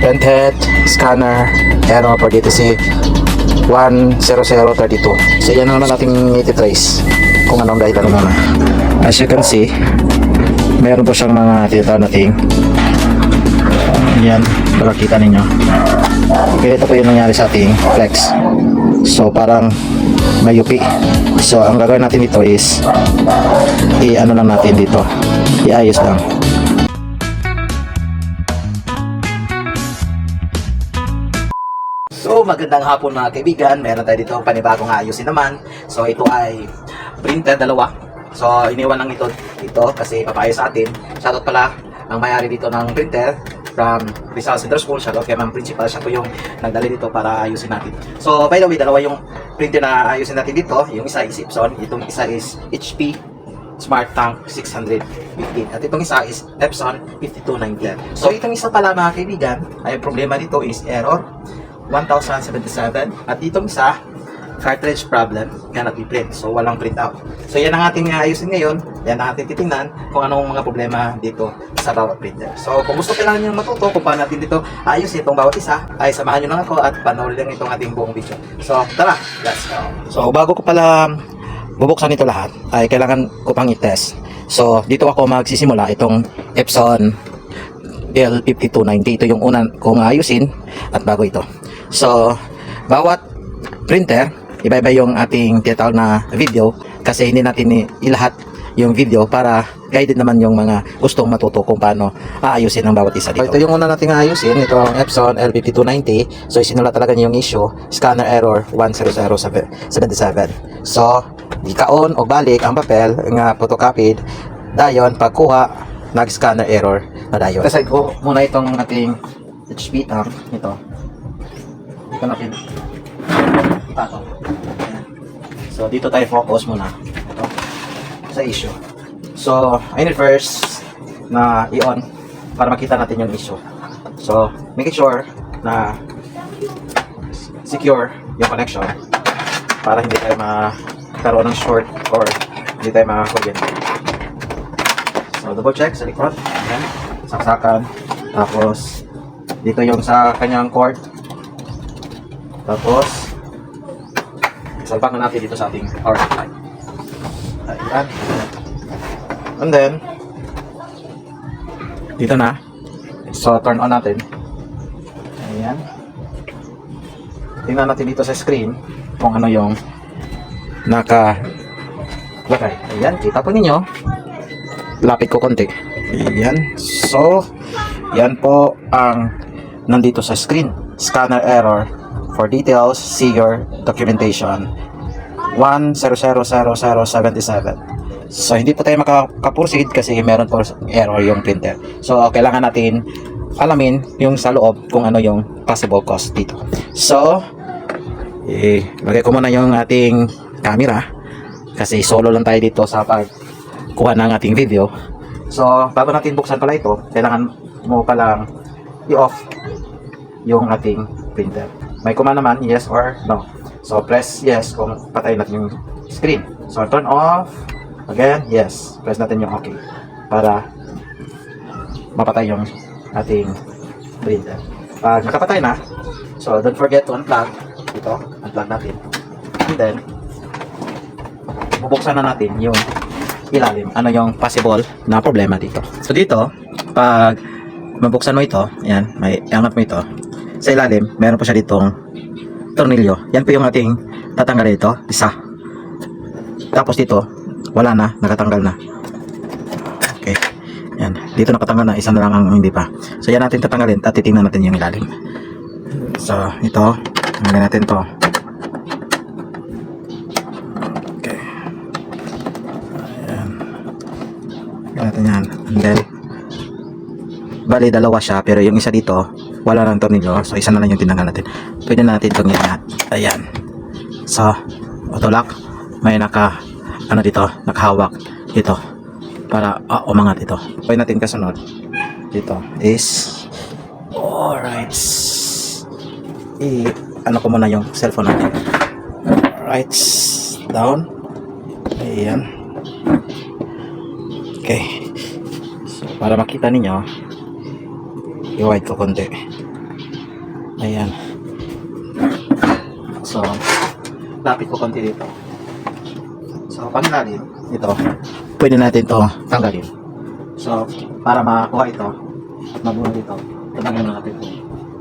printhead, scanner, error for DTC 10032. So yan naman nating iti-trace kung anong dahilan naman. As you can see, meron po siyang mga tinatawag nating yan, makikita ninyo. Okay, ito po yung nangyari sa ating flex. So parang may UP. So ang gagawin natin dito is i-ano lang natin dito, iayos lang. So magandang hapon mga kaibigan, meron tayo dito panibagong ayusin naman. So ito ay printer dalawa. So iniwan lang ito dito kasi papayos sa atin. Shoutout pala ang may-ari dito ng printer from Rizal Center School. Shoutout kay Ma'am Principal, siya po yung nagdala dito para ayusin natin. So by the way, dalawa yung printer na ayusin natin dito. Yung isa is Epson, itong isa is HP Smart Tank 615 at itong isa is Epson 5290. So itong isa pala mga kaibigan, ay problema nito is error 1077 at itong isa cartridge problem, cannot be print. So walang print out. So yan ang ating ayusin ngayon. Yan ang ating titingnan kung anong mga problema dito sa bawat printer. So kung gusto kailangan nyo matuto kung paano natin dito ayusin itong bawat isa, ay samahan nyo lang ako at panoorin lang itong ating buong video. So tara, let's go. So bago ko pala bubuksan ito lahat, ay kailangan ko pang i-test. So dito ako magsisimula itong Epson L5290. Ito yung unang kong ayusin at bago ito. So bawat printer, iba-iba yung ating tinatawag na video kasi hindi natin ilahat yung video para guided naman yung mga gustong matuto kung paano aayusin ang bawat isa dito. So, ito yung una nating aayusin, ito ang Epson LB5290. So isinulat talaga niyo yung issue, scanner error 10077. So ikaon o balik ang papel nga photocopied, dayon pagkuha nag-scanner error na dayon. Kasi ko muna itong ating HP tank ito. Ito natin. Ito. So dito tayo focus muna ito sa issue. So I need first na i-on para makita natin yung issue. So make sure na secure yung connection para hindi tayo magkaroon ng short or hindi tayo makakuryente. So double check sa likod, ayan, saksakan, tapos dito yung sa kanyang cord, tapos salpak na natin dito sa ating power supply. Ayan. And then dito na. So turn on natin. Ayan. Tingnan natin dito sa screen kung ano yung nakalagay. Ayan, kita po ninyo. Lapit ko konti. Ayan. So yan po ang nandito sa screen. Scanner error. For details, see your documentation 1000077. So hindi po tayo makaka-proceed kasi meron po error yung printer. So kailangan natin alamin yung sa loob kung ano yung possible cause dito. So lagay ko muna yung ating camera kasi solo lang tayo dito sa pagkuha ng ating video. So bago natin buksan pala ito, kailangan mo palang i-off yung ating printer. May command naman, yes or no. So press yes kung patay natin yung screen. So turn off. Again, yes. Press natin yung okay para mapatay yung ating printer. Pag nakapatay na, so don't forget to unplug. Ito, unplug natin. And then bubuksan na natin yung ilalim. Ano yung possible na problema dito. So dito, pag mabuksan mo ito, yan, may angat mo ito. Sa ilalim, meron po siya ditong tornilyo. Yan po yung ating tatanggal dito. Isa. Tapos dito, wala na. Nakatanggal na. Okay. Yan. Dito nakatanggal na. Isa na lang ang hindi pa. So yan natin tatanggalin at titingnan natin yung ilalim. So ito. Tanggalin natin to. Okay. Ayan. Tanggalin natin yan. And then, bali dalawa siya. Pero yung isa dito, wala lang tornilyo, so isa na lang yung tinanggal natin. Pwede natin itong iangat. Ayan. So auto lock, may ano dito, nakahawak dito para umangat ito. Pwede natin kasunod dito is alright, ano ko muna yung cellphone natin. Alright, down. Ayan. Okay, so para makita ninyo, i-wide ko konti. Ayan. So, lapit ko konti dito. So, pag natin, ito, pwede natin to tanggalin. So, para makakuha ito, at mabuno dito, tanggalin na natin ito.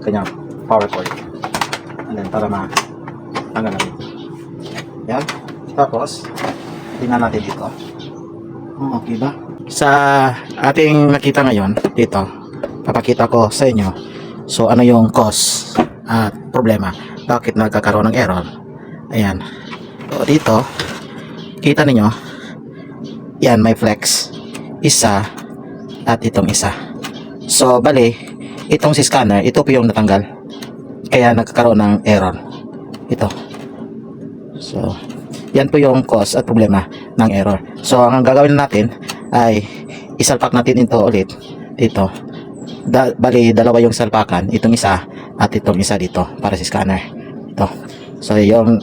Kanyang power cord. And then, para matanggal natin. Yan. Tapos, tingnan natin dito. Okay ba? Sa ating nakita ngayon, dito, papakita ko sa inyo. So, ano yung cause at problema? Bakit nagkakaroon ng error? Ayan. So, dito, kita ninyo, yan, may flex. Isa, at itong isa. So, bali, itong si scanner, ito po yung natanggal. Kaya nagkakaroon ng error. Ito. So, yan po yung cause at problema ng error. So, ang gagawin natin ay isalpak natin ito ulit dito. Bali, dalawa yung salpakan. Itong isa at itong isa dito para sa scanner. Ito. So, yung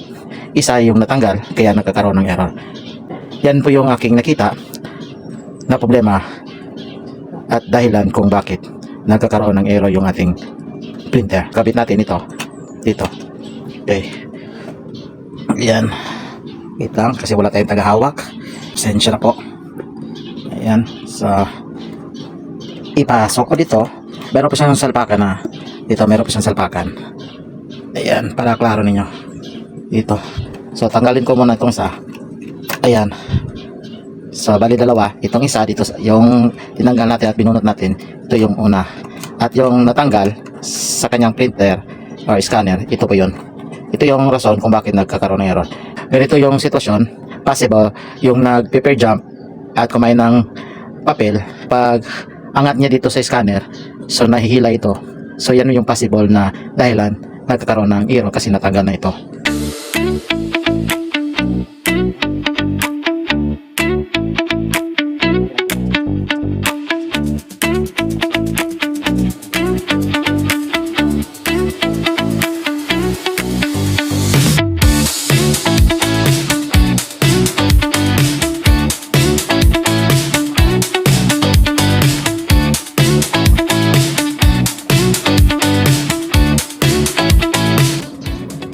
isa yung natanggal kaya nagkakaroon ng error. Yan po yung aking nakita na problema at dahilan kung bakit nagkakaroon ng error yung ating printer. Kabit natin ito dito. Okay. Yan. Wait lang kasi wala tayong tagahawak. Pasensya na po. Ayan. So, ipasok ko dito. Meron pa siyang salpakan na. Dito, meron pa siyang salpakan. Ayan. Para klaro ninyo. Dito. So, tanggalin ko muna itong isa. Ayan. So, bali dalawa. Itong isa dito, yung tinanggal natin at binunot natin. Ito yung una. At yung natanggal sa kanyang printer or scanner, ito po yun. Ito yung rason kung bakit nagkakaroon ng error. Ganito yung sitwasyon. Possible, yung nag-paper jump at kumain ng papel, pag angat niya dito sa scanner, so nahihila ito. So yan yung possible na dahilan nagkakaroon ng error kasi natanggal na ito.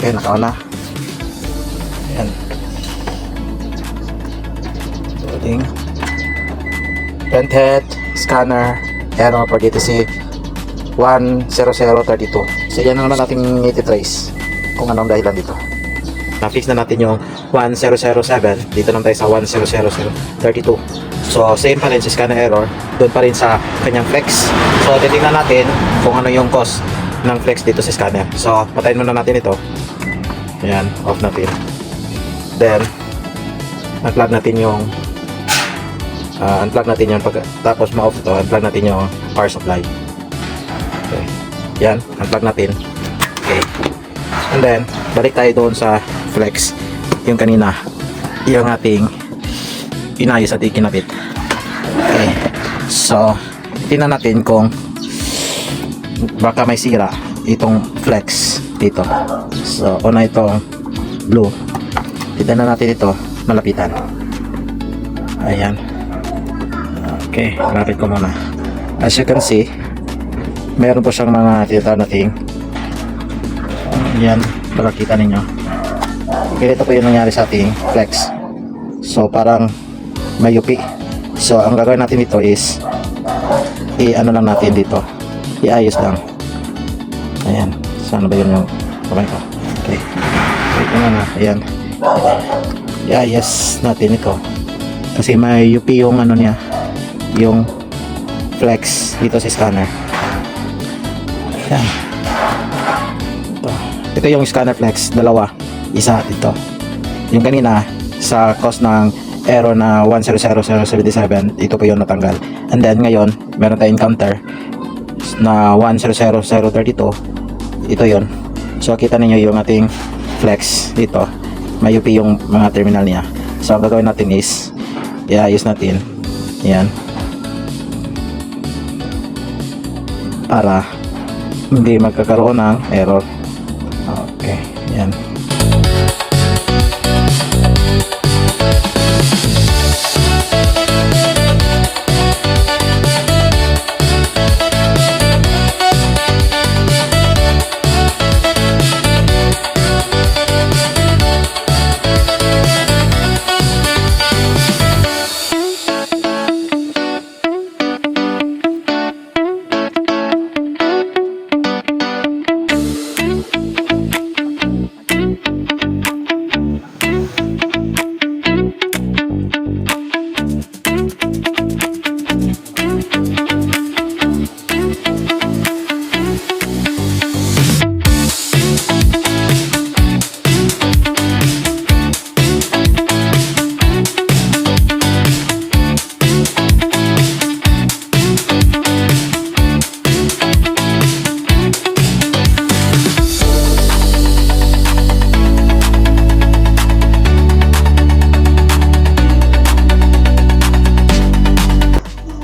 Okay, nakaon na. Ayan. Loading. Printhead, scanner, error for DTC 10032. So yan na naman nating iti-trace kung anong dahilan dito. Na-fix na natin yung 1007. Dito naman tayo sa 10032. So same pa rin si scanner error. Doon pa rin sa kanyang flex. So titingnan natin kung ano yung cause ng flex dito sa scanner. So patayin muna natin ito. Ayan, off natin. Then, unplug natin yung tapos ma-off ito, unplug natin yung power supply. Okay. Yan, unplug natin. Okay. And then, balik tayo doon sa flex. Yung kanina, yung ating inayos at ikinabit. Okay. So, tingnan natin kung baka may sira itong flex dito. So, una itong blue. Tignan na natin ito, malapitan. Ayan. Okay, malapit ko muna. As you can see, meron po siyang mga tinatawag nating yan, makikita ninyo. Ganito po yung nangyari sa ating flex. So, parang may UP. So, ang gagawin natin dito is i-ano lang natin dito. I-ayos lang. Ayan. Saan ba yun yung kamay ko? Okay. Wait na. Ayan. I-ayos natin ito. Kasi may UP yung ano niya. Yung flex dito sa scanner. Ayan. Ito yung scanner flex. Dalawa. Isa dito. Yung kanina sa cause ng error na 100077, ito po yung natanggal. And then ngayon, meron tayong counter na 100032. Ito yon. So kita niyo yung ating flex dito. May UP yung mga terminal niya. So ang gagawin natin is iayos natin. Yan. Para hindi magkakaroon ng error. Okay. Yan.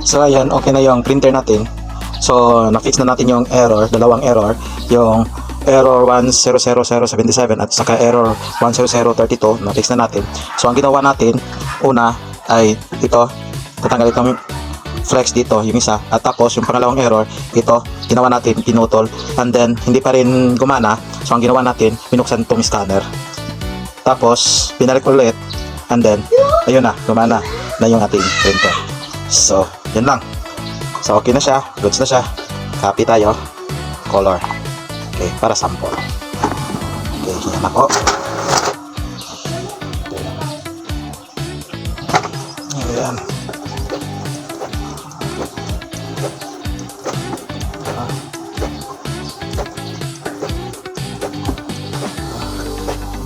So ayan, okay na yung printer natin. So na-fix na natin yung error, dalawang error, yung error 100077 at saka error 10032, na-fix na natin. So ang ginawa natin, una ay ito, tatanggalin itong flex dito, yung isa, at tapos yung pangalawang error, ito, ginawa natin, pinutol, and then hindi pa rin gumana. So ang ginawa natin, binuksan itong scanner, tapos binalik ulit, and then ayun na, gumana na yung ating printer. So yun lang. So okay na siya, goods na siya. Copy tayo, color. Okay, para sample. Okay, yan ako. Ayan.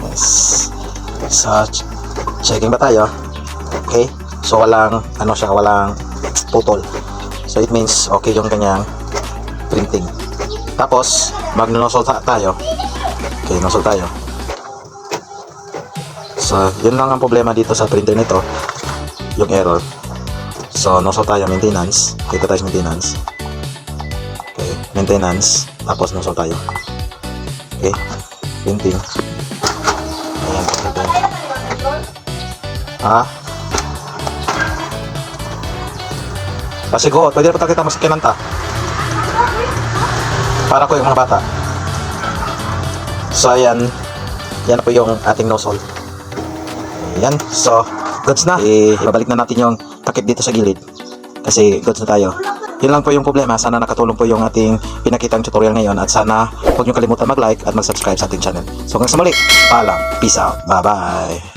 Yes. So, checking ba tayo? Okay. So walang ano siya, walang putol. So it means okay yung kanyang printing. Tapos mag-nozzle tayo. Okay, nozzle tayo. So yun lang ang problema dito sa printer nito, yung error. So nozzle tayo, maintenance. Dito tayo sa maintenance. Okay, maintenance. Tapos nozzle tayo. Okay, printing. Ayan, printing. Kasi go, pwede na pa kita masakyanan ta. Para ko yung mga bata. So ayan, yan po yung ating nozzle. Ayan, so goods na. Ibabalik na natin yung takip dito sa gilid, kasi goods na tayo. Yun lang po yung problema. Sana nakatulong po yung ating pinakitang tutorial ngayon, at sana huwag nyo kalimutan mag-like at mag-subscribe sa ating channel. So hanggang sa muli, paalam, peace out, bye bye.